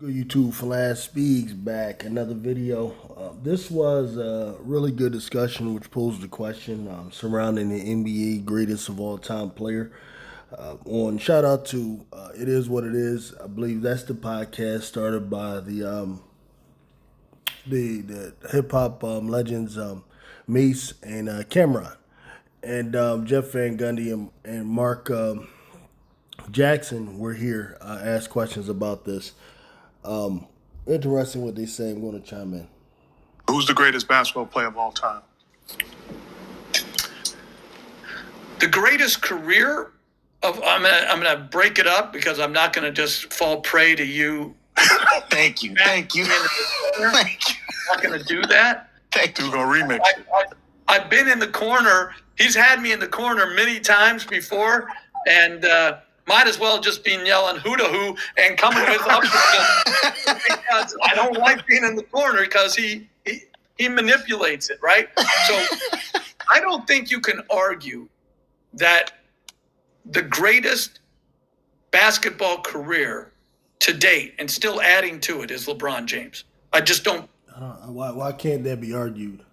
YouTube, Flash Speaks back. Another video. This was a really good discussion, which posed the question surrounding the NBA greatest of all time player. On shout out to It Is What It Is. I believe that's the podcast started by the hip hop legends Mace and Cameron, and Jeff Van Gundy and Mark Jackson were here. Asked questions about this. Interesting what they say. I'm going to chime in. Who's the greatest basketball player of all time? The greatest career of I'm gonna break it up because I'm not gonna just fall prey to you. Thank you. Thank you. I'm not gonna do that. Thank you. We're gonna remix it. I've been in the corner. He's had me in the corner many times before, and might as well just been yelling "hoo-da-hoo" and coming with uppercuts because I don't like being in the corner because he manipulates it, right? So I don't think you can argue that the greatest basketball career to date and still adding to it is LeBron James. I just don't. Why can't that be argued?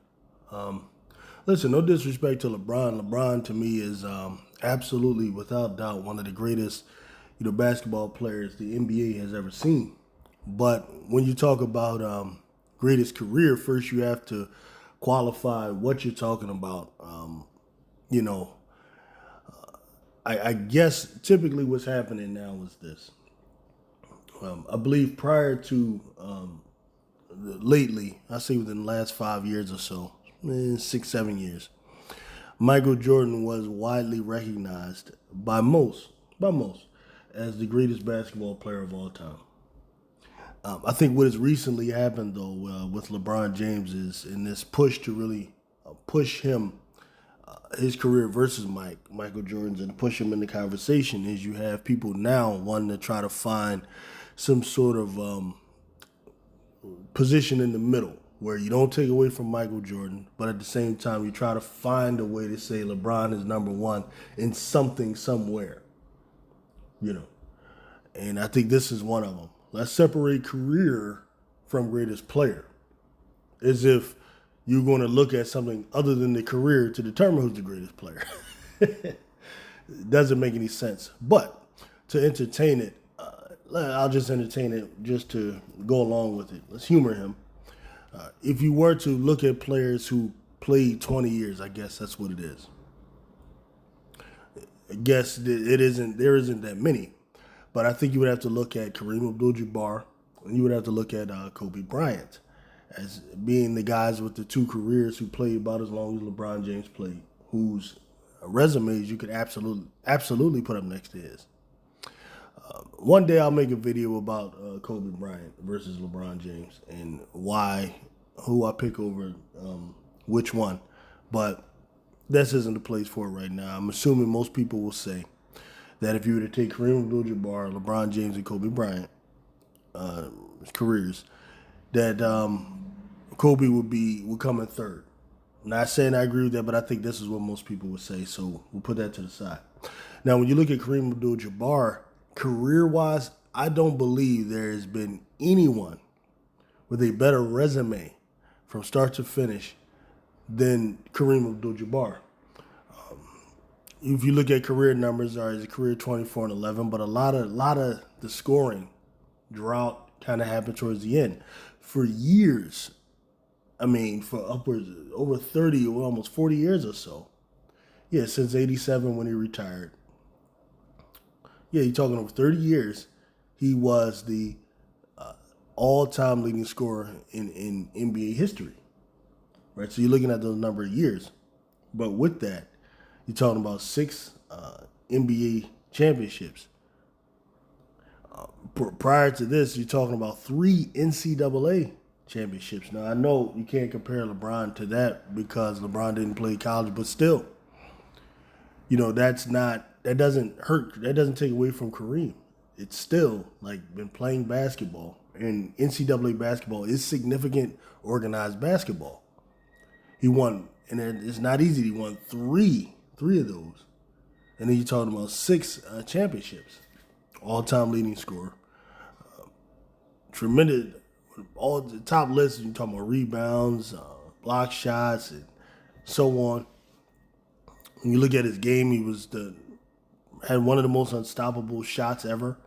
Listen, no disrespect to LeBron. LeBron to me is absolutely, without doubt, one of the greatest, basketball players the NBA has ever seen. But when you talk about greatest career, first you have to qualify what you're talking about. I guess typically what's happening now is this. I believe prior to lately, I say within the last 5 years or so, 6, 7 years, Micheal Jordan was widely recognized by most, as the greatest basketball player of all time. I think what has recently happened, though, with LeBron James is in this push to really push him, his career versus Micheal Jordan's, and push him in the conversation, is you have people now wanting to try to find some sort of position in the middle where you don't take away from Micheal Jordan, but at the same time you try to find a way to say LeBron is number one in something somewhere, And I think this is one of them. Let's separate career from greatest player, as if you're going to look at something other than the career to determine who's the greatest player. It doesn't make any sense. But to entertain it, I'll just entertain it just to go along with it. Let's humor him. If you were to look at players who played 20 years, I guess that's what it is. I guess there isn't that many. But I think you would have to look at Kareem Abdul-Jabbar, and you would have to look at Kobe Bryant as being the guys with the two careers who played about as long as LeBron James played, whose resumes you could absolutely put up next to his. One day I'll make a video about Kobe Bryant versus LeBron James and who I pick over which one. But this isn't the place for it right now. I'm assuming most people will say that if you were to take Kareem Abdul-Jabbar, LeBron James, and Kobe Bryant careers, that Kobe would come in third. I'm not saying I agree with that, but I think this is what most people would say, so we'll put that to the side. Now, when you look at Kareem Abdul-Jabbar, career-wise, I don't believe there has been anyone with a better resume from start to finish than Kareem Abdul-Jabbar. If you look at career numbers, his career 24-11, but a lot of the scoring drought kind of happened towards the end. For years, for upwards over 30 or almost 40 years or so. Yeah, since 87 when he retired. Yeah, you're talking over 30 years, he was the all-time leading scorer in NBA history. Right, so you're looking at those number of years. But with that, you're talking about 6 NBA championships. Prior to this, you're talking about 3 NCAA championships. Now, I know you can't compare LeBron to that because LeBron didn't play college, but still, that doesn't hurt. That doesn't take away from Kareem. It's still been playing basketball, and NCAA basketball is significant organized basketball. He won, and it's not easy. He won three of those, and then you're talking about 6 championships, all-time leading scorer. tremendous. All the top lists, you talking about rebounds, block shots, and so on. When you look at his game, he had one of the most unstoppable shots ever.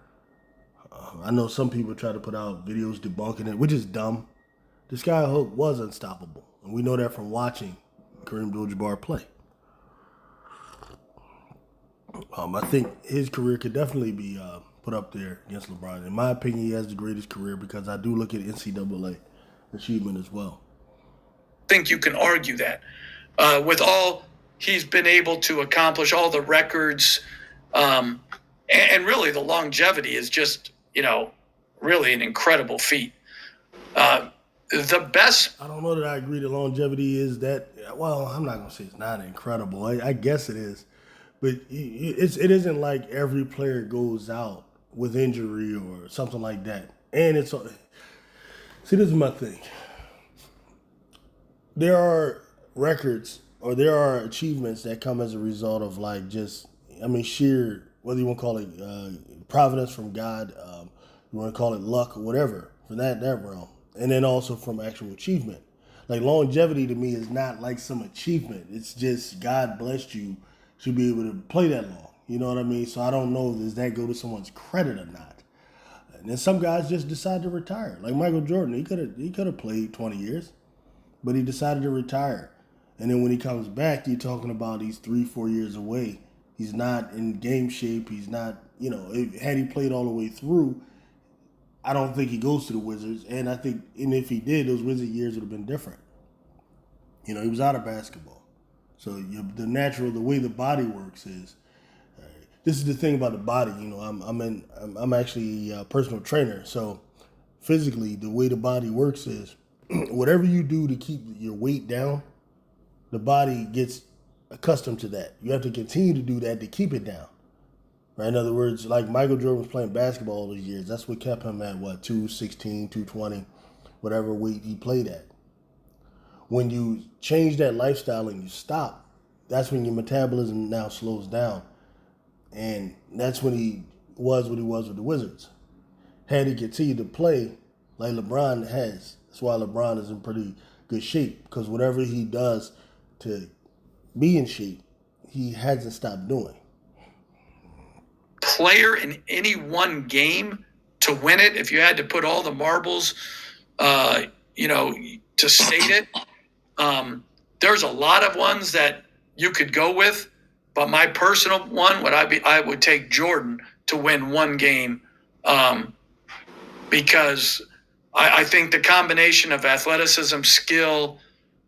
I know some people try to put out videos debunking it, which is dumb. This guy Hook was unstoppable, and we know that from watching Kareem Abdul-Jabbar play. I think his career could definitely be put up there against LeBron. In my opinion, he has the greatest career because I do look at NCAA achievement as well. I think you can argue that with all he's been able to accomplish, all the records, and really the longevity is just, really an incredible feat. The best. I don't know that I agree that longevity is that. Well, I'm not gonna say it's not incredible. I guess it is, but it isn't like every player goes out with injury or something like that. And see, this is my thing. There are records or there are achievements that come as a result of sheer, whether you want to call it providence from God, you want to call it luck or whatever, from that realm. And then also from actual achievement. Like longevity to me is not like some achievement. It's just God blessed you to be able to play that long. You know what I mean? So I don't know, does that go to someone's credit or not? And then some guys just decide to retire. Like Micheal Jordan, he could have played 20 years, but he decided to retire. And then when he comes back, you're talking about he's 3-4 years away. He's not in game shape. He's not, had he played all the way through, I don't think he goes to the Wizards. And I think, and if he did, those Wizard years would have been different. He was out of basketball. So the way the body works is, this is the thing about the body. I'm actually a personal trainer. So physically, the way the body works is, whatever you do to keep your weight down, the body gets accustomed to that. You have to continue to do that to keep it down. Right? In other words, like Micheal Jordan was playing basketball all those years. That's what kept him at, 216, 220, whatever weight he played at. When you change that lifestyle and you stop, that's when your metabolism now slows down. And that's when he was what he was with the Wizards. Had he continued to play like LeBron has, that's why LeBron is in pretty good shape. Because whatever he does to be in shape, he hasn't stopped doing. Player in any one game to win it, if you had to put all the marbles, to state it, there's a lot of ones that you could go with, but my personal one I would take Jordan to win one game, because I think the combination of athleticism, skill,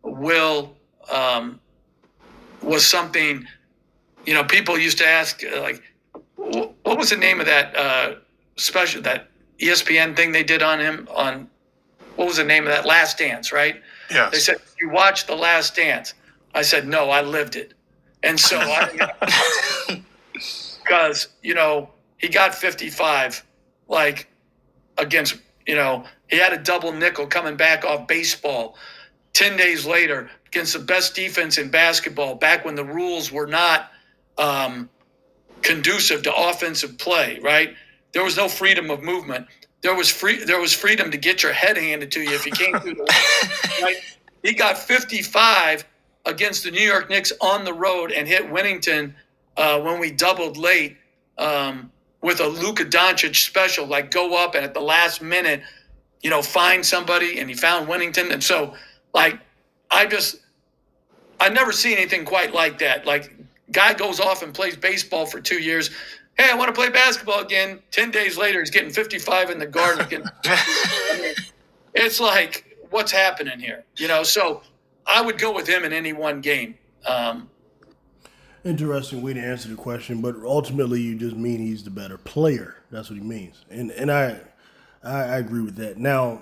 will, was something. People used to ask what was the name of that special, that ESPN thing they did on him, what was the name of that, Last Dance, right? Yes. They said, you watched The Last Dance. I said, no, I lived it. And so because, he got 55, against, he had a double nickel coming back off baseball. 10 days later, against the best defense in basketball, back when the rules were not conducive to offensive play, right? There was no freedom of movement. There was freedom to get your head handed to you if you came through the line, right? He got 55 against the New York Knicks on the road and hit Winnington when we doubled late with a Luka Doncic special, go up and at the last minute, find somebody, and he found Winnington. And so, I never seen anything quite like that. Guy goes off and plays baseball for 2 years. Hey, I want to play basketball again. 10 days later, he's getting 55 in the Garden again. It's what's happening here? So I would go with him in any one game. Interesting way to answer the question, but ultimately you just mean he's the better player. That's what he means, and I agree with that. Now,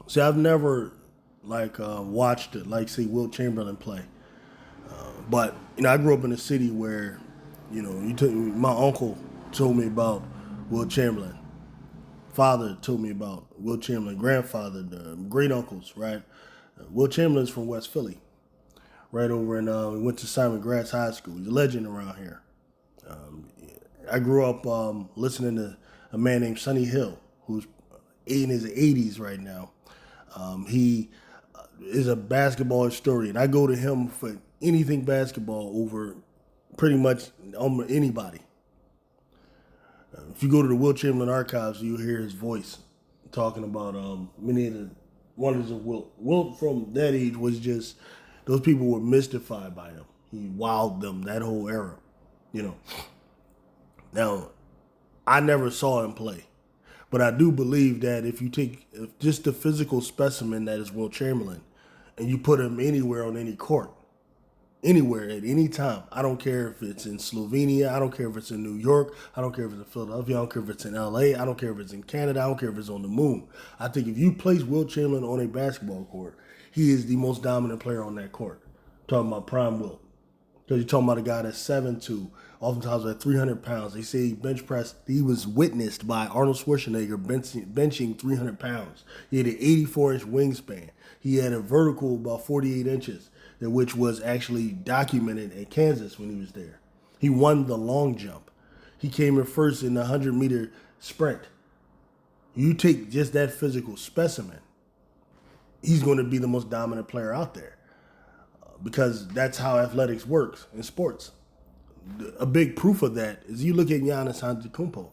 see, I've never watched say Wilt Chamberlain play, but I grew up in a city where my uncle told me about Wilt Chamberlain. Father told me about Wilt Chamberlain. Grandfather, great uncles, right? Wilt Chamberlain's from West Philly, right over in. We went to Simon Gratz High School. He's a legend around here. I grew up listening to. a man named Sonny Hill, who's in his 80s right now. He is a basketball historian. I go to him for anything basketball over pretty much anybody. If you go to the Wilt Chamberlain archives, you'll hear his voice talking about many of the wonders of Wilt. Wilt from that age was just, those people were mystified by him. He wowed them that whole era, you know. Now, I never saw him play, but I do believe that if you take just the physical specimen that is Wilt Chamberlain and you put him anywhere on any court, anywhere at any time, I don't care if it's in Slovenia, I don't care if it's in New York, I don't care if it's in Philadelphia, I don't care if it's in LA, I don't care if it's in Canada, I don't care if it's on the moon. I think if you place Wilt Chamberlain on a basketball court, he is the most dominant player on that court. I'm talking about prime Wilt. Because you're talking about a guy that's 7'2", oftentimes at 300 pounds. They say he bench pressed. He was witnessed by Arnold Schwarzenegger benching 300 pounds. He had an 84-inch wingspan. He had a vertical about 48 inches, which was actually documented at Kansas when he was there. He won the long jump. He came in first in the 100-meter sprint. You take just that physical specimen, he's going to be the most dominant player out there. Because that's how athletics works in sports. A big proof of that is you look at Giannis Antetokounmpo.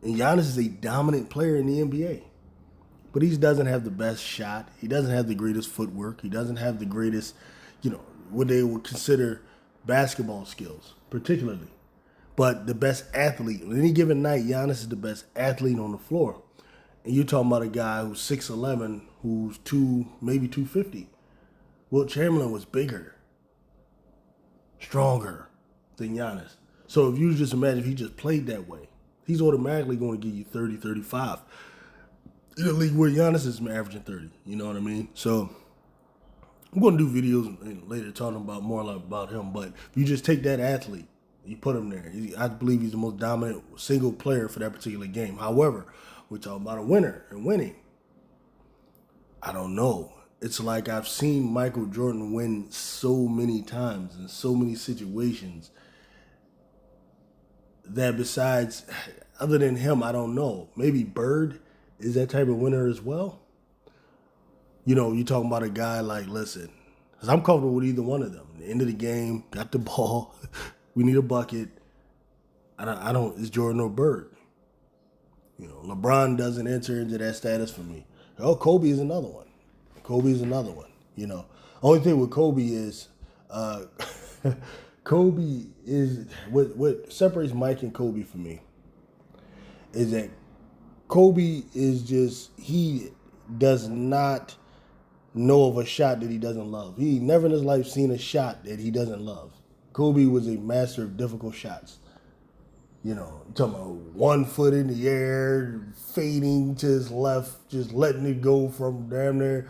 And Giannis is a dominant player in the NBA. But he doesn't have the best shot. He doesn't have the greatest footwork. He doesn't have the greatest, what they would consider basketball skills, particularly. But the best athlete. On any given night, Giannis is the best athlete on the floor. And you're talking about a guy who's 6'11", who's maybe 250. Wilt Chamberlain was bigger, stronger than Giannis. So if you just imagine if he just played that way, he's automatically going to give you 30, 35. In a league where Giannis is averaging 30, you know what I mean? So I'm going to do videos later talking about more about him. But if you just take that athlete, you put him there, I believe he's the most dominant single player for that particular game. However, we're talking about a winner and winning. I don't know. It's like I've seen Micheal Jordan win so many times in so many situations that besides, other than him, I don't know. Maybe Bird is that type of winner as well. You're talking about a guy like, listen, because I'm comfortable with either one of them. The end of the game, got the ball, we need a bucket. It's Jordan or Bird. LeBron doesn't enter into that status for me. Kobe is another one. Only thing with Kobe is, Kobe is, what separates Mike and Kobe for me is that Kobe is just, he does not know of a shot that he doesn't love. He never in his life seen a shot that he doesn't love. Kobe was a master of difficult shots. Talking about 1 foot in the air, fading to his left, just letting it go from damn near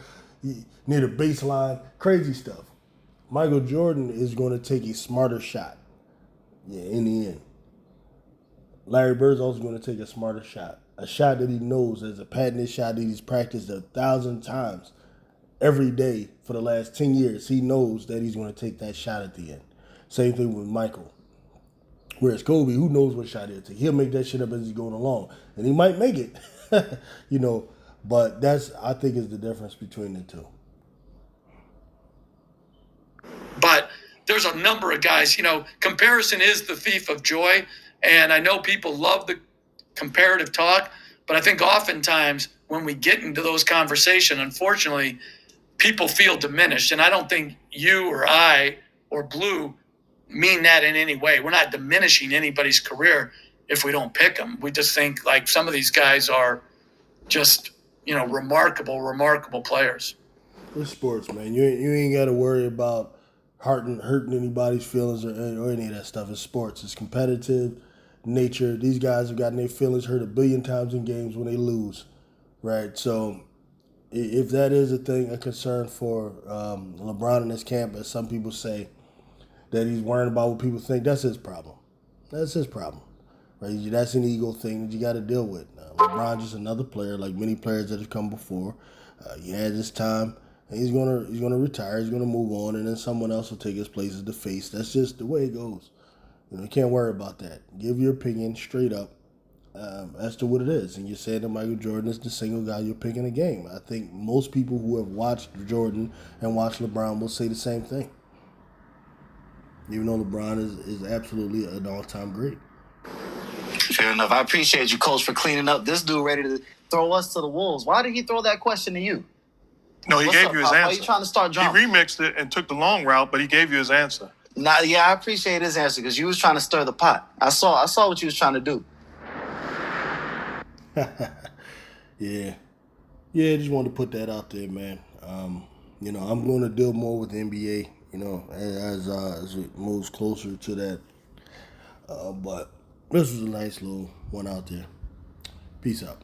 near the baseline, crazy stuff. Micheal Jordan is going to take a smarter shot. In the end. Larry Bird's also going to take a smarter shot. A shot that he knows as a patented shot that he's practiced 1,000 times every day for the last 10 years. He knows that he's going to take that shot at the end. Same thing with Michael. Whereas Kobe, who knows what shot he'll take? He'll make that shit up as he's going along. And he might make it. But that's, I think, is the difference between the two. But there's a number of guys, comparison is the thief of joy. And I know people love the comparative talk, but I think oftentimes when we get into those conversations, unfortunately, people feel diminished. And I don't think you or I or Blue mean that in any way. We're not diminishing anybody's career if we don't pick them. We just think like some of these guys are just, remarkable players. It's sports, man. You ain't got to worry about hurting anybody's feelings or any of that stuff. It's sports. It's competitive nature. These guys have gotten their feelings hurt 1 billion times in games when they lose, right? So if that is a concern for LeBron in his camp, as some people say, that he's worrying about what people think, that's his problem. Right? That's an ego thing that you got to deal with. LeBron's just another player, like many players that have come before. He had his time, and he's gonna retire. He's gonna move on, and then someone else will take his place as the face. That's just the way it goes. You can't worry about that. Give your opinion straight up. as to what it is. And you're saying that Michael Jordan is the single guy you're picking a game. I think most people who have watched Jordan and watched LeBron will say the same thing. Even though LeBron is absolutely an all-time great. Fair enough. I appreciate you, Coach, for cleaning up. This dude ready to throw us to the wolves. Why did he throw that question to you? No, he What's gave up, you his Pop? answer. Why you trying to start He drama? remixed it and took the long route, but he gave you his answer. Nah, yeah, I appreciate his answer because you was trying to stir the pot. I saw what you was trying to do. Yeah, just wanted to put that out there, man. I'm going to deal more with the NBA, as it moves closer to that. But this was a nice little one out there. Peace out.